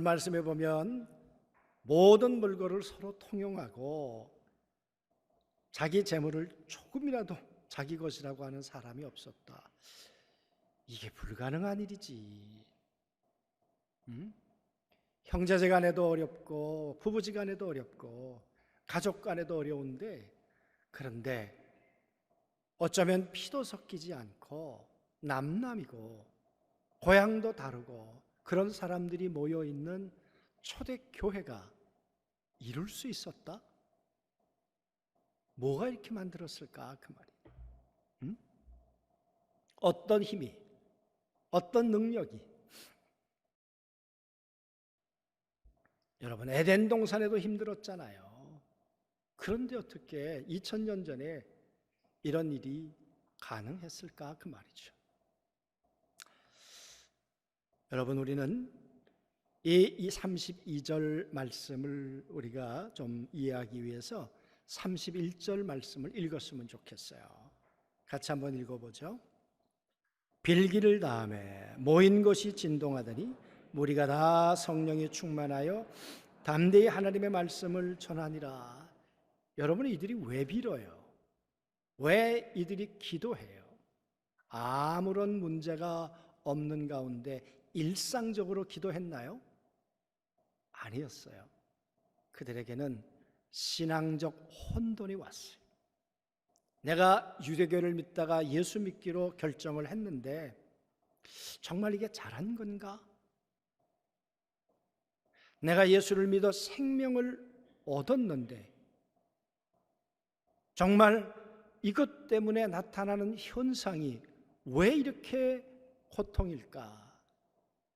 오늘 말씀해 보면 모든 물건을 서로 통용하고 자기 재물을 조금이라도 자기 것이라고 하는 사람이 없었다. 이게 불가능한 일이지. 형제지간에도 어렵고 부부지간에도 어렵고 가족간에도 어려운데, 그런데 어쩌면 피도 섞이지 않고 남남이고 고향도 다르고 그런 사람들이 모여있는 초대교회가 이룰 수 있었다? 뭐가 이렇게 만들었을까? 그 말이에요. 어떤 힘이, 어떤 능력이. 여러분, 에덴 동산에도 힘들었잖아요. 그런데 어떻게 2000년 전에 이런 일이 가능했을까? 그 말이죠. 여러분, 우리는 이 32절 말씀을 우리가 좀 이해하기 위해서 31절 말씀을 읽었으면 좋겠어요. 같이 한번 읽어보죠. 빌기를 다음에 모인 것이 진동하더니 무리가 다 성령이 충만하여 담대히 하나님의 말씀을 전하니라. 여러분, 이들이 왜 빌어요? 왜 이들이 기도해요? 아무런 문제가 없는 가운데 일상적으로 기도했나요? 아니었어요. 그들에게는 신앙적 혼돈이 왔어요. 내가 유대교를 믿다가 예수 믿기로 결정을 했는데 정말 이게 잘한 건가? 내가 예수를 믿어 생명을 얻었는데 정말 이것 때문에 나타나는 현상이 왜 이렇게 고통일까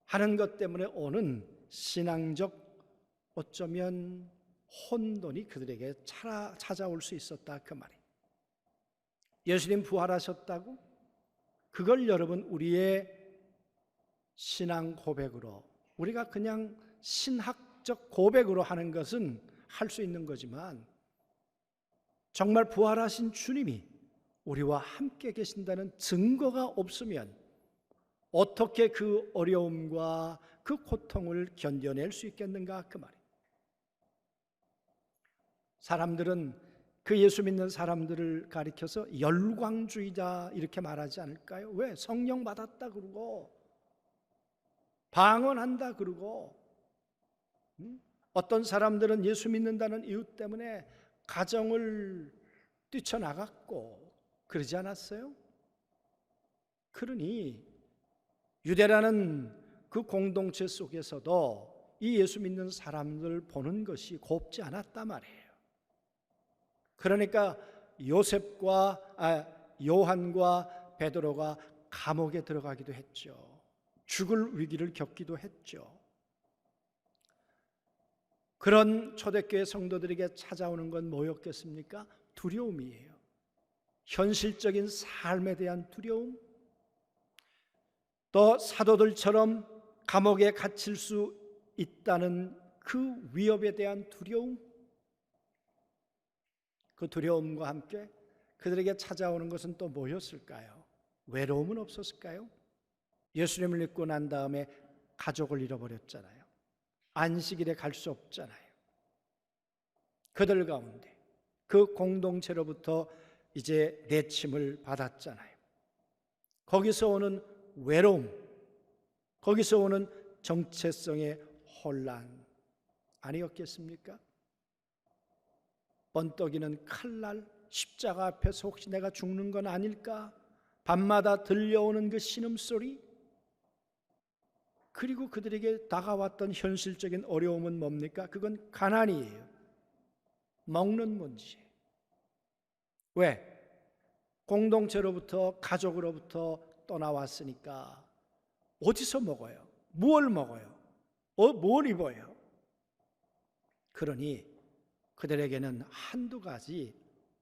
하는 것 때문에 오는 신앙적 어쩌면 혼돈이 그들에게 찾아올 수 있었다, 그 말이에요. 예수님 부활하셨다고? 그걸 여러분 우리의 신앙 고백으로, 우리가 그냥 신학적 고백으로 하는 것은 할 수 있는 거지만 정말 부활하신 주님이 우리와 함께 계신다는 증거가 없으면 어떻게 그 어려움과 그 고통을 견뎌낼 수 있겠는가, 그 말이에요. 사람들은 그 예수 믿는 사람들을 가리켜서 열광주의자 이렇게 말하지 않을까요? 왜? 성령 받았다 그러고 방언한다 그러고, 어떤 사람들은 예수 믿는다는 이유 때문에 가정을 뛰쳐나갔고 그러지 않았어요? 그러니 유대라는 그 공동체 속에서도 이 예수 믿는 사람들 보는 것이 곱지 않았단 말이에요. 그러니까 요한과 베드로가 감옥에 들어가기도 했죠. 죽을 위기를 겪기도 했죠. 그런 초대교회 성도들에게 찾아오는 건 뭐였겠습니까? 두려움이에요. 현실적인 삶에 대한 두려움, 또 사도들처럼 감옥에 갇힐 수 있다는 그 위협에 대한 두려움, 그 두려움과 함께 그들에게 찾아오는 것은 또 뭐였을까요? 외로움은 없었을까요? 예수님을 믿고 난 다음에 가족을 잃어버렸잖아요. 안식일에 갈 수 없잖아요. 그들 가운데 그 공동체로부터 이제 내침을 받았잖아요. 거기서 오는 외로움, 거기서 오는 정체성의 혼란 아니었겠습니까? 번떡이는 칼날, 십자가 앞에서 혹시 내가 죽는 건 아닐까? 밤마다 들려오는 그 신음소리, 그리고 그들에게 다가왔던 현실적인 어려움은 뭡니까? 그건 가난이에요. 먹는 문제. 왜? 공동체로부터, 가족으로부터 떠나왔으니까 어디서 먹어요? 무엇을 먹어요? 뭘 입어요? 그러니 그들에게는 한두 가지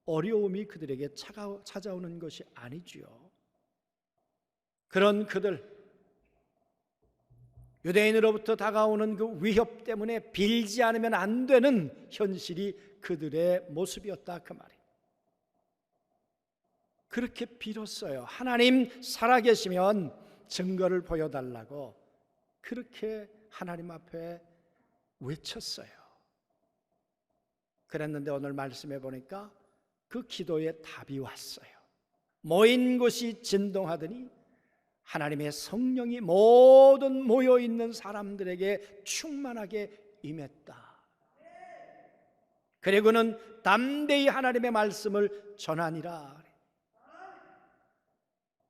어려움이 그들에게 찾아오는 것이 아니지요. 그런 그들, 유대인으로부터 다가오는 그 위협 때문에 빌지 않으면 안 되는 현실이 그들의 모습이었다, 그 말이에요. 그렇게 빌었어요. 하나님 살아계시면 증거를 보여달라고 그렇게 하나님 앞에 외쳤어요. 그랬는데 오늘 말씀해 보니까 그 기도에 답이 왔어요. 모인 곳이 진동하더니 하나님의 성령이 모든 모여있는 사람들에게 충만하게 임했다. 그리고는 담대히 하나님의 말씀을 전하니라.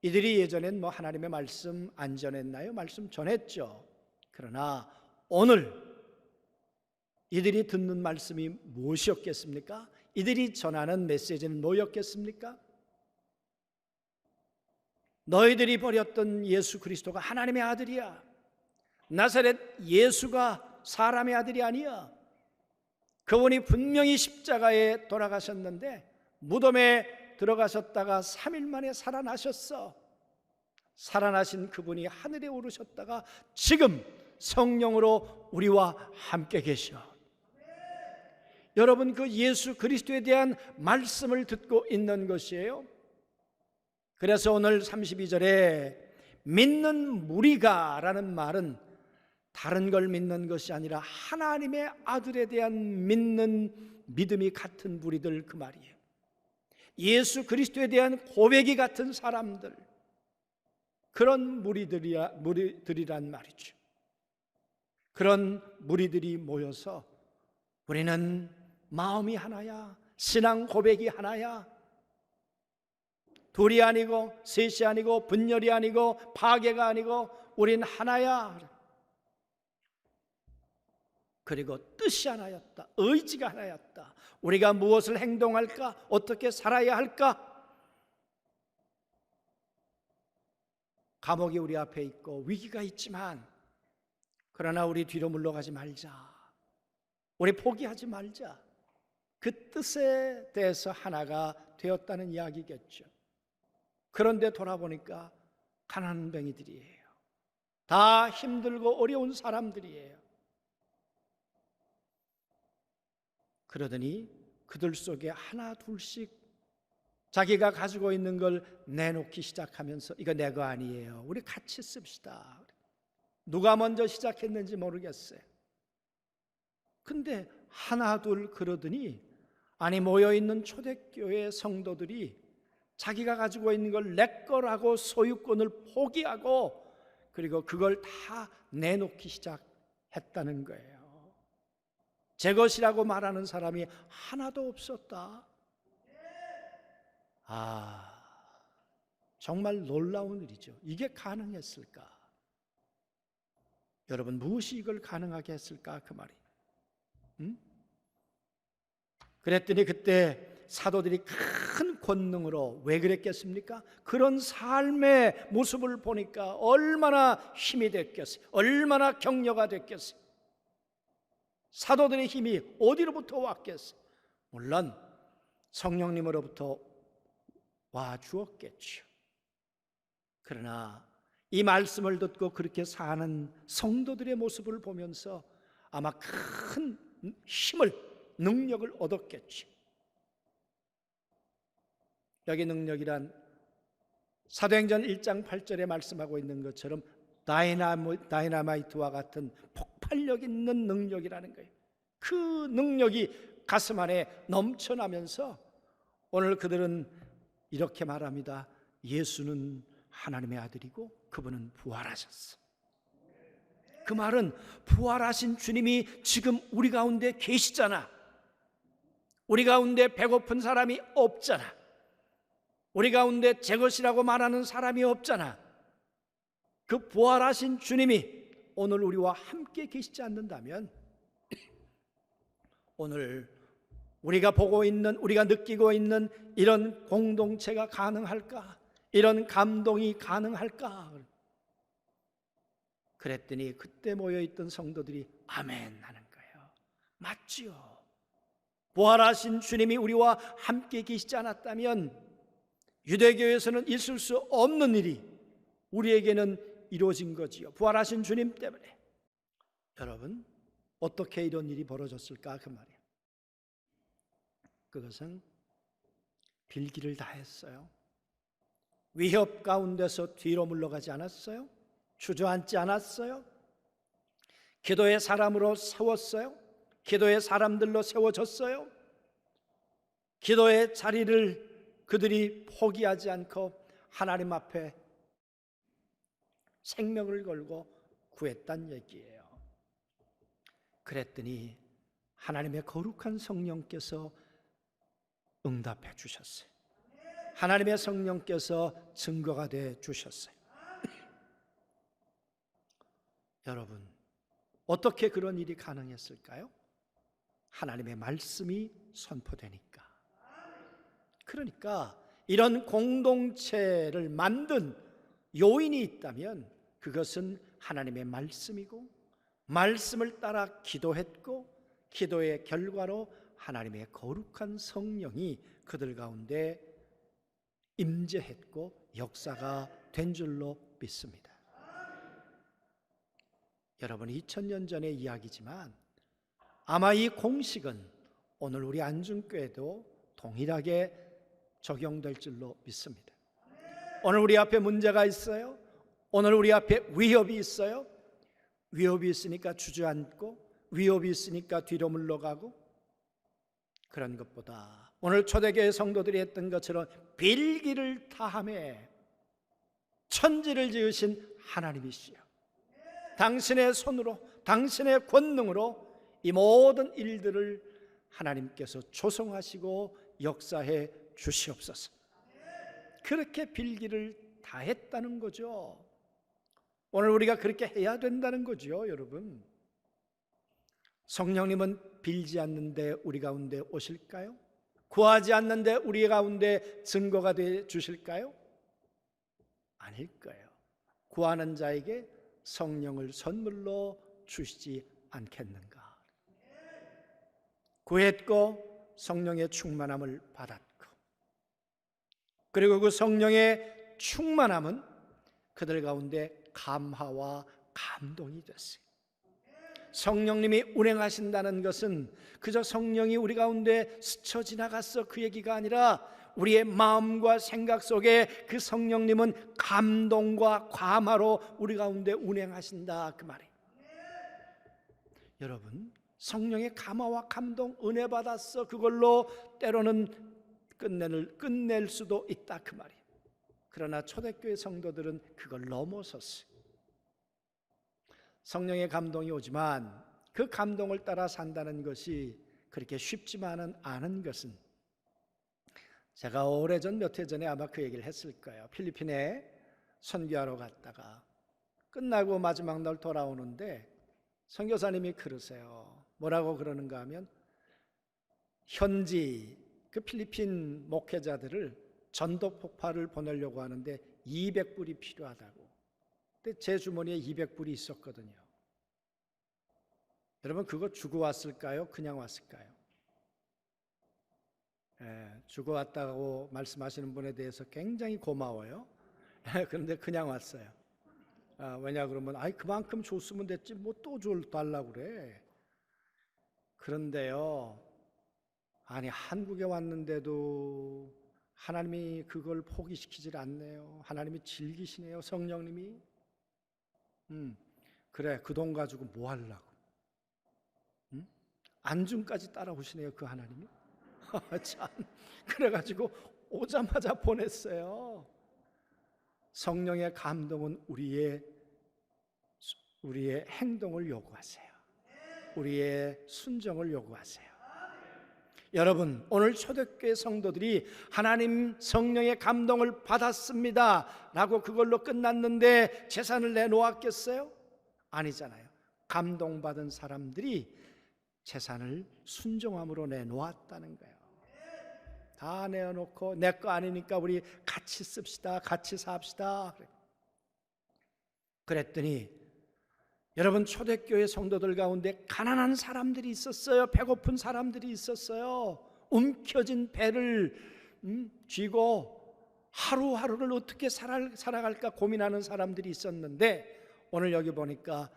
이들이 예전엔 하나님의 말씀 안 전했나요? 말씀 전했죠. 그러나 오늘 이들이 듣는 말씀이 무엇이었겠습니까? 이들이 전하는 메시지는 뭐였겠습니까? 너희들이 버렸던 예수 그리스도가 하나님의 아들이야. 나사렛 예수가 사람의 아들이 아니야. 그분이 분명히 십자가에 돌아가셨는데 무덤에 들어가셨다가 3일 만에 살아나셨어. 살아나신 그분이 하늘에 오르셨다가 지금 성령으로 우리와 함께 계셔. 여러분, 그 예수 그리스도에 대한 말씀을 듣고 있는 것이에요. 그래서 오늘 32절에 믿는 무리가 라는 말은 다른 걸 믿는 것이 아니라 하나님의 아들에 대한 믿는 믿음이 같은 무리들, 그 말이에요. 예수 그리스도에 대한 고백이 같은 사람들, 그런 무리들이란 말이죠. 그런 무리들이 모여서 우리는 마음이 하나야, 신앙 고백이 하나야, 둘이 아니고 셋이 아니고 분열이 아니고 파괴가 아니고 우린 하나야. 그리고 뜻이 하나였다. 의지가 하나였다. 우리가 무엇을 행동할까? 어떻게 살아야 할까? 감옥이 우리 앞에 있고 위기가 있지만 그러나 우리 뒤로 물러가지 말자. 우리 포기하지 말자. 그 뜻에 대해서 하나가 되었다는 이야기겠죠. 그런데 돌아보니까 가난뱅이들이에요. 다 힘들고 어려운 사람들이에요. 그러더니 그들 속에 하나 둘씩 자기가 가지고 있는 걸 내놓기 시작하면서 이거 내 거 아니에요. 우리 같이 씁시다. 누가 먼저 시작했는지 모르겠어요. 근데 하나 둘 그러더니 아니 모여있는 초대교회 성도들이 자기가 가지고 있는 걸 내 거라고 소유권을 포기하고 그리고 그걸 다 내놓기 시작했다는 거예요. 제 것이라고 말하는 사람이 하나도 없었다. 정말 놀라운 일이죠. 이게 가능했을까? 여러분, 무엇이 이걸 가능하게 했을까? 그 말이. 그랬더니 그때 사도들이 큰 권능으로, 왜 그랬겠습니까? 그런 삶의 모습을 보니까 얼마나 힘이 됐겠어요. 얼마나 격려가 됐겠어요. 사도들의 힘이 어디로부터 왔겠어요? 물론 성령님으로부터 와 주었겠죠. 그러나 이 말씀을 듣고 그렇게 사는 성도들의 모습을 보면서 아마 큰 힘을, 능력을 얻었겠죠. 여기 능력이란 사도행전 1장 8절에 말씀하고 있는 것처럼 다이나마이트와 같은 폭발력 있는 능력이라는 거예요. 그 능력이 가슴 안에 넘쳐나면서 오늘 그들은 이렇게 말합니다. 예수는 하나님의 아들이고 그분은 부활하셨어. 그 말은 부활하신 주님이 지금 우리 가운데 계시잖아. 우리 가운데 배고픈 사람이 없잖아. 우리 가운데 제 것이라고 말하는 사람이 없잖아. 그 부활하신 주님이 오늘 우리와 함께 계시지 않는다면 오늘 우리가 보고 있는, 우리가 느끼고 있는 이런 공동체가 가능할까? 이런 감동이 가능할까? 그랬더니 그때 모여있던 성도들이 아멘 하는 거예요. 맞지요. 부활하신 주님이 우리와 함께 계시지 않았다면 유대교에서는 있을 수 없는 일이 우리에게는 이루어진 거지요. 부활하신 주님 때문에. 여러분, 어떻게 이런 일이 벌어졌을까? 그 말이에요. 그것은 빌기를 다 했어요. 위협 가운데서 뒤로 물러가지 않았어요. 주저앉지 않았어요. 기도의 사람으로 세웠어요? 기도의 사람들로 세워졌어요? 기도의 자리를 그들이 포기하지 않고 하나님 앞에 생명을 걸고 구했단 얘기예요. 그랬더니 하나님의 거룩한 성령께서 응답해 주셨어요. 하나님의 성령께서 증거가 돼 주셨어요. 여러분, 어떻게 그런 일이 가능했을까요? 하나님의 말씀이 선포되니까. 그러니까 이런 공동체를 만든 요인이 있다면 그것은 하나님의 말씀이고, 말씀을 따라 기도했고, 기도의 결과로 하나님의 거룩한 성령이 그들 가운데 임재했고 역사가 된 줄로 믿습니다. 여러분, 2000년 전의 이야기지만 아마 이 공식은 오늘 우리 안중교회도 동일하게 적용될 줄로 믿습니다. 오늘 우리 앞에 문제가 있어요. 오늘 우리 앞에 위협이 있어요. 위협이 있으니까 주저앉고, 위협이 있으니까 뒤로 물러가고, 그런 것보다 오늘 초대교회 성도들이 했던 것처럼 빌기를 다함에 천지를 지으신 하나님이시여, 당신의 손으로, 당신의 권능으로 이 모든 일들을 하나님께서 조성하시고 역사해 주시옵소서. 그렇게 빌기를 다 했다는 거죠. 오늘 우리가 그렇게 해야 된다는 거죠, 여러분. 성령님은 빌지 않는데 우리 가운데 오실까요? 구하지 않는데 우리 가운데 증거가 돼 주실까요? 아닐 거예요. 구하는 자에게 성령을 선물로 주시지 않겠는가. 구했고 성령의 충만함을 받았고, 그리고 그 성령의 충만함은 그들 가운데 감화와 감동이 됐어요. 성령님이 운행하신다는 것은 그저 성령이 우리 가운데 스쳐 지나갔어, 그 얘기가 아니라 우리의 마음과 생각 속에 그 성령님은 감동과 감화로 우리 가운데 운행하신다, 그 말이에요. 여러분, 성령의 감화와 감동, 은혜 받았어, 그걸로 때로는 끝낼 수도 있다, 그 말이에요. 그러나 초대교회 성도들은 그걸 넘어섰어요. 성령의 감동이 오지만 그 감동을 따라 산다는 것이 그렇게 쉽지만은 않은 것은, 제가 오래전 몇 해 전에 아마 그 얘기를 했을 거예요. 필리핀에 선교하러 갔다가 끝나고 마지막 날 돌아오는데 선교사님이 그러세요. 뭐라고 그러는가 하면, 현지 그 필리핀 목회자들을 전도 폭파를 보내려고 하는데 200불이 필요하다고. 근데 제 주머니에 200불이 있었거든요. 여러분, 그거 주고 왔을까요? 그냥 왔을까요? 주고 왔다고 말씀하시는 분에 대해서 굉장히 고마워요. 그런데 그냥 왔어요. 왜냐 그러면, 그만큼 줬으면 됐지 뭐 또 달라고 그래. 그런데요, 한국에 왔는데도 하나님이 그걸 포기시키질 않네요. 하나님이 즐기시네요, 성령님이. 그래, 그 돈 가지고 뭐 하려고? 안중까지 따라오시네요, 그 하나님이. 참, 그래가지고 오자마자 보냈어요. 성령의 감동은 우리의 행동을 요구하세요. 우리의 순종을 요구하세요. 여러분, 오늘 초대교회 성도들이 하나님 성령의 감동을 받았습니다 라고 그걸로 끝났는데 재산을 내놓았겠어요? 아니잖아요. 감동받은 사람들이 재산을 순종함으로 내놓았다는 거예요. 다 내어놓고 내 거 아니니까 우리 같이 씁시다, 같이 삽시다. 그랬더니 여러분, 초대교회 성도들 가운데 가난한 사람들이 있었어요. 배고픈 사람들이 있었어요. 움켜진 배를 쥐고 하루하루를 어떻게 살아갈까 고민하는 사람들이 있었는데, 오늘 여기 보니까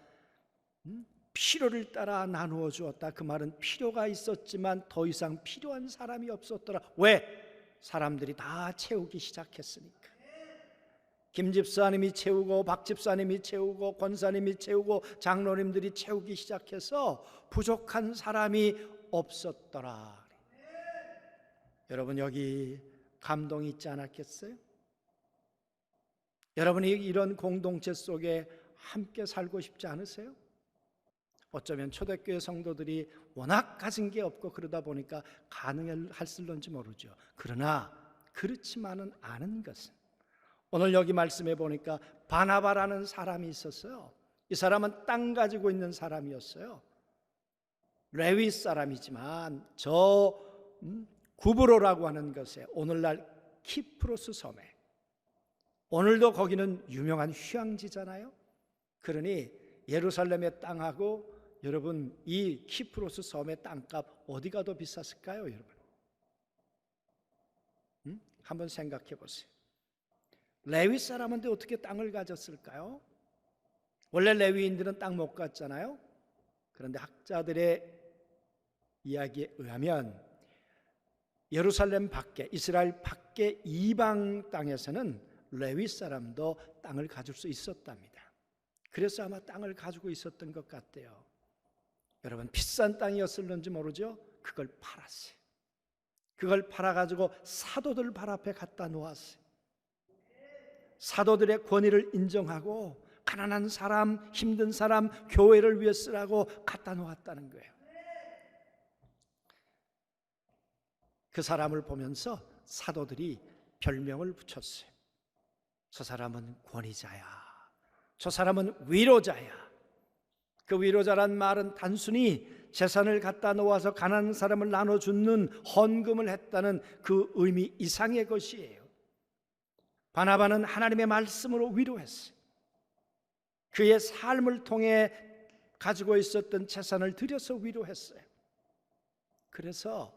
필요를 따라 나누어 주었다. 그 말은 필요가 있었지만 더 이상 필요한 사람이 없었더라. 왜? 사람들이 다 채우기 시작했으니까. 김 집사님이 채우고 박 집사님이 채우고 권사님이 채우고 장로님들이 채우기 시작해서 부족한 사람이 없었더라. 여러분, 여기 감동이 있지 않았겠어요? 여러분이 이런 공동체 속에 함께 살고 싶지 않으세요? 어쩌면 초대교회 성도들이 워낙 가진 게 없고 그러다 보니까 가능할지 모르죠. 그러나 그렇지만은 않은 것은, 오늘 여기 말씀해 보니까 바나바라는 사람이 있었어요. 이 사람은 땅 가지고 있는 사람이었어요. 레위 사람이지만 저 구브로라고 하는 것에, 오늘날 키프로스 섬에, 오늘도 거기는 유명한 휴양지잖아요. 그러니 예루살렘의 땅하고 여러분 이 키프로스 섬의 땅값 어디가 더 비쌌을까요, 여러분? 한번 생각해 보세요. 레위 사람인데 어떻게 땅을 가졌을까요? 원래 레위인들은 땅 못 갔잖아요. 그런데 학자들의 이야기에 의하면 예루살렘 밖에, 이스라엘 밖에 이방 땅에서는 레위 사람도 땅을 가질 수 있었답니다. 그래서 아마 땅을 가지고 있었던 것 같아요. 여러분, 비싼 땅이었을는지 모르죠? 그걸 팔았어요. 그걸 팔아가지고 사도들 발 앞에 갖다 놓았어요. 사도들의 권위를 인정하고 가난한 사람, 힘든 사람, 교회를 위해 쓰라고 갖다 놓았다는 거예요. 그 사람을 보면서 사도들이 별명을 붙였어요. 저 사람은 권위자야. 저 사람은 위로자야. 그 위로자란 말은 단순히 재산을 갖다 놓아서 가난한 사람을 나눠주는 헌금을 했다는 그 의미 이상의 것이에요. 바나바는 하나님의 말씀으로 위로했어요. 그의 삶을 통해 가지고 있었던 재산을 들여서 위로했어요. 그래서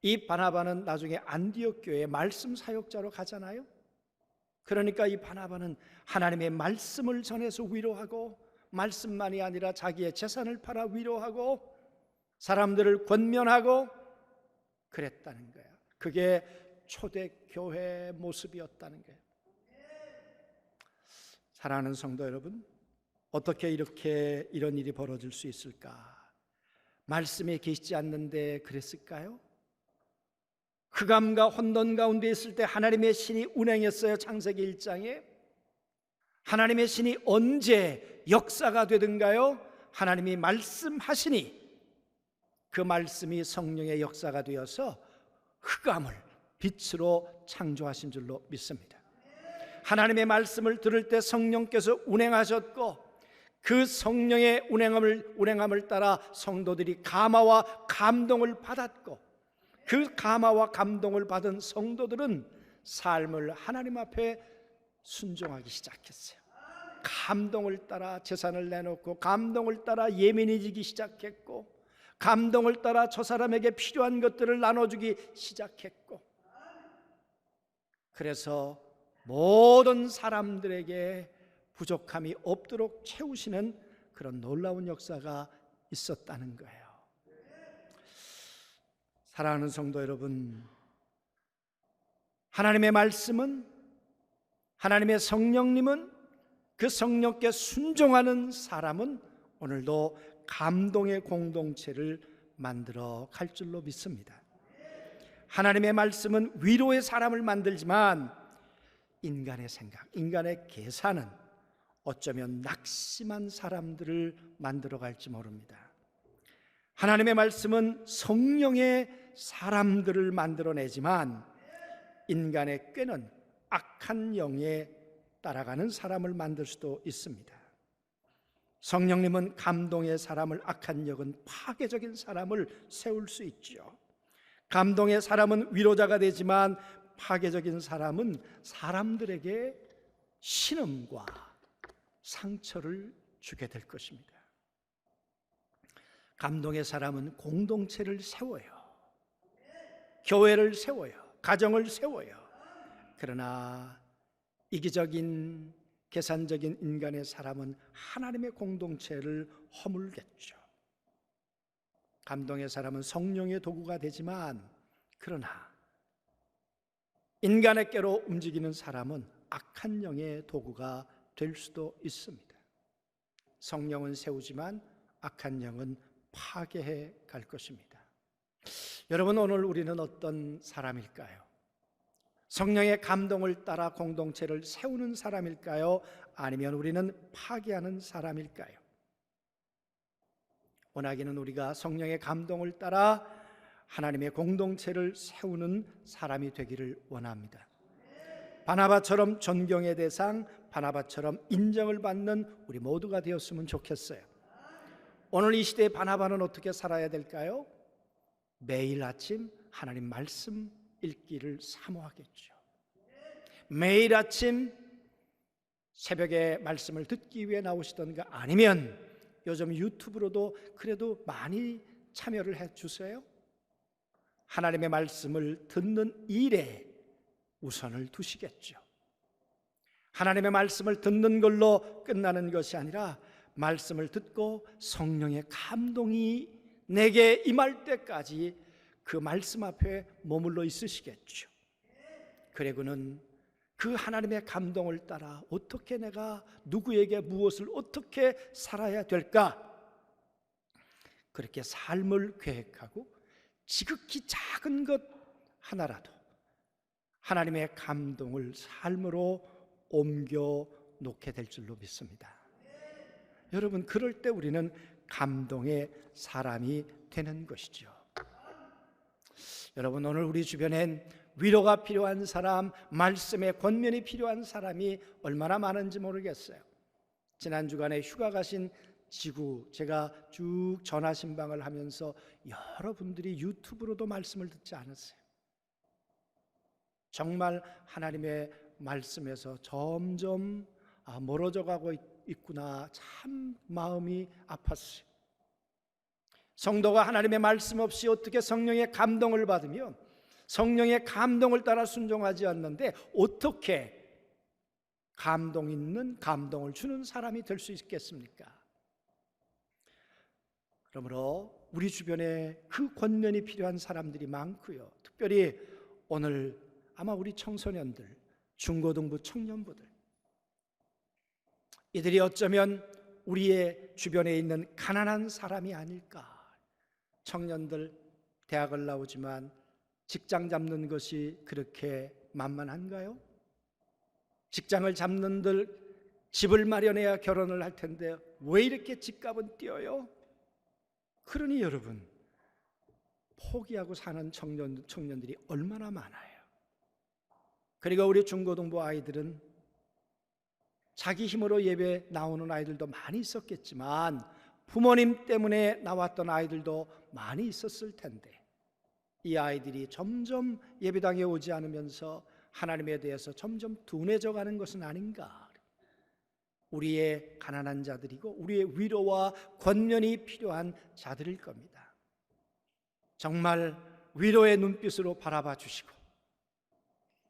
이 바나바는 나중에 안디옥 교회의 말씀 사역자로 가잖아요. 그러니까 이 바나바는 하나님의 말씀을 전해서 위로하고, 말씀만이 아니라 자기의 재산을 팔아 위로하고 사람들을 권면하고 그랬다는 거예요. 그게 초대교회의 모습이었다는 거예요. 사랑하는 성도 여러분, 어떻게 이렇게 이런 일이 벌어질 수 있을까? 말씀에 계시지 않는데 그랬을까요? 흑암과 혼돈 가운데 있을 때 하나님의 신이 운행했어요. 창세기 1장에 하나님의 신이 언제 역사가 되든가요? 하나님이 말씀하시니 그 말씀이 성령의 역사가 되어서 흑암을 빛으로 창조하신 줄로 믿습니다. 하나님의 말씀을 들을 때 성령께서 운행하셨고, 그 성령의 운행함을 따라 성도들이 감화와 감동을 받았고, 그 감화와 감동을 받은 성도들은 삶을 하나님 앞에 순종하기 시작했어요. 감동을 따라 재산을 내놓고, 감동을 따라 예민해지기 시작했고, 감동을 따라 저 사람에게 필요한 것들을 나눠주기 시작했고, 그래서 모든 사람들에게 부족함이 없도록 채우시는 그런 놀라운 역사가 있었다는 거예요. 사랑하는 성도 여러분, 하나님의 말씀은, 하나님의 성령님은, 그 성령께 순종하는 사람은 오늘도 감동의 공동체를 만들어 갈 줄로 믿습니다. 하나님의 말씀은 위로의 사람을 만들지만 인간의 생각, 인간의 계산은 어쩌면 낙심한 사람들을 만들어 갈지 모릅니다. 하나님의 말씀은 성령의 사람들을 만들어내지만 인간의 꾀는 악한 영에 따라가는 사람을 만들 수도 있습니다. 성령님은 감동의 사람을, 악한 영은 파괴적인 사람을 세울 수 있죠. 감동의 사람은 위로자가 되지만 파괴적인 사람은 사람들에게 신음과 상처를 주게 될 것입니다. 감동의 사람은 공동체를 세워요. 교회를 세워요. 가정을 세워요. 그러나 이기적인 계산적인 인간의 사람은 하나님의 공동체를 허물겠죠. 감동의 사람은 성령의 도구가 되지만, 그러나 인간의 꾀로 움직이는 사람은 악한 영의 도구가 될 수도 있습니다. 성령은 세우지만 악한 영은 파괴해 갈 것입니다. 여러분, 오늘 우리는 어떤 사람일까요? 성령의 감동을 따라 공동체를 세우는 사람일까요? 아니면 우리는 파괴하는 사람일까요? 원하기는 우리가 성령의 감동을 따라 하나님의 공동체를 세우는 사람이 되기를 원합니다. 바나바처럼 존경의 대상, 바나바처럼 인정을 받는 우리 모두가 되었으면 좋겠어요. 오늘 이 시대의 바나바는 어떻게 살아야 될까요? 매일 아침 하나님 말씀 읽기를 사모하겠죠. 매일 아침 새벽에 말씀을 듣기 위해 나오시던가, 아니면 요즘 유튜브로도 그래도 많이 참여를 해 주세요. 하나님의 말씀을 듣는 일에 우선을 두시겠죠. 하나님의 말씀을 듣는 걸로 끝나는 것이 아니라 말씀을 듣고 성령의 감동이 내게 임할 때까지 그 말씀 앞에 머물러 있으시겠죠. 그리고는 그 하나님의 감동을 따라 어떻게 내가 누구에게 무엇을 어떻게 살아야 될까, 그렇게 삶을 계획하고 지극히 작은 것 하나라도 하나님의 감동을 삶으로 옮겨 놓게 될 줄로 믿습니다. 여러분, 그럴 때 우리는 감동의 사람이 되는 것이죠. 여러분, 오늘 우리 주변엔 위로가 필요한 사람, 말씀의 권면이 필요한 사람이 얼마나 많은지 모르겠어요. 지난 주간에 휴가 가신 지구, 제가 쭉 전화 신방을 하면서 여러분들이 유튜브로도 말씀을 듣지 않았어요. 정말 하나님의 말씀에서 점점 멀어져 가고 있구나, 참 마음이 아팠어요. 성도가 하나님의 말씀 없이 어떻게 성령의 감동을 받으며 성령의 감동을 따라 순종하지 않는데 어떻게 감동 있는, 감동을 주는 사람이 될 수 있겠습니까? 그러므로 우리 주변에 그 권면이 필요한 사람들이 많고요. 특별히 오늘 아마 우리 청소년들, 중고등부 청년부들, 이들이 어쩌면 우리의 주변에 있는 가난한 사람이 아닐까. 청년들 대학을 나오지만 직장 잡는 것이 그렇게 만만한가요? 직장을 잡는들 집을 마련해야 결혼을 할 텐데 왜 이렇게 집값은 뛰어요? 그러니 여러분, 포기하고 사는 청년들이 얼마나 많아요. 그리고 우리 중고등부 아이들은 자기 힘으로 예배 나오는 아이들도 많이 있었겠지만 부모님 때문에 나왔던 아이들도 많이 있었을 텐데, 이 아이들이 점점 예배당에 오지 않으면서 하나님에 대해서 점점 둔해져 가는 것은 아닌가. 우리의 가난한 자들이고 우리의 위로와 권면이 필요한 자들일 겁니다. 정말 위로의 눈빛으로 바라봐 주시고,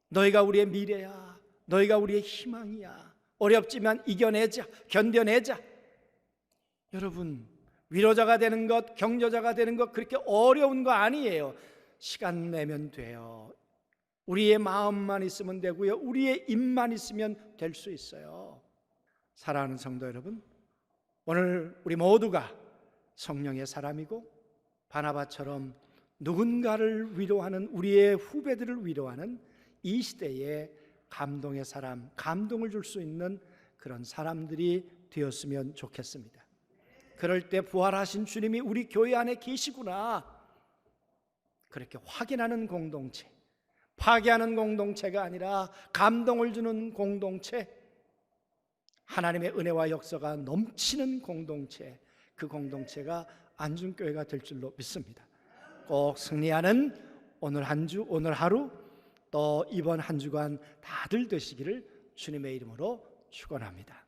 너희가 우리의 미래야, 너희가 우리의 희망이야, 어렵지만 이겨내자, 견뎌내자. 여러분, 위로자가 되는 것, 격려자가 되는 것 그렇게 어려운 거 아니에요. 시간 내면 돼요. 우리의 마음만 있으면 되고요, 우리의 입만 있으면 될 수 있어요. 사랑하는 성도 여러분, 오늘 우리 모두가 성령의 사람이고 바나바처럼 누군가를 위로하는, 우리의 후배들을 위로하는 이 시대에 감동의 사람, 감동을 줄 수 있는 그런 사람들이 되었으면 좋겠습니다. 그럴 때 부활하신 주님이 우리 교회 안에 계시구나, 그렇게 확인하는 공동체, 파괴하는 공동체가 아니라 감동을 주는 공동체, 하나님의 은혜와 역사가 넘치는 공동체, 그 공동체가 안중교회가 될 줄로 믿습니다. 꼭 승리하는 오늘 한 주, 오늘 하루, 또 이번 한 주간 다들 되시기를 주님의 이름으로 축원합니다.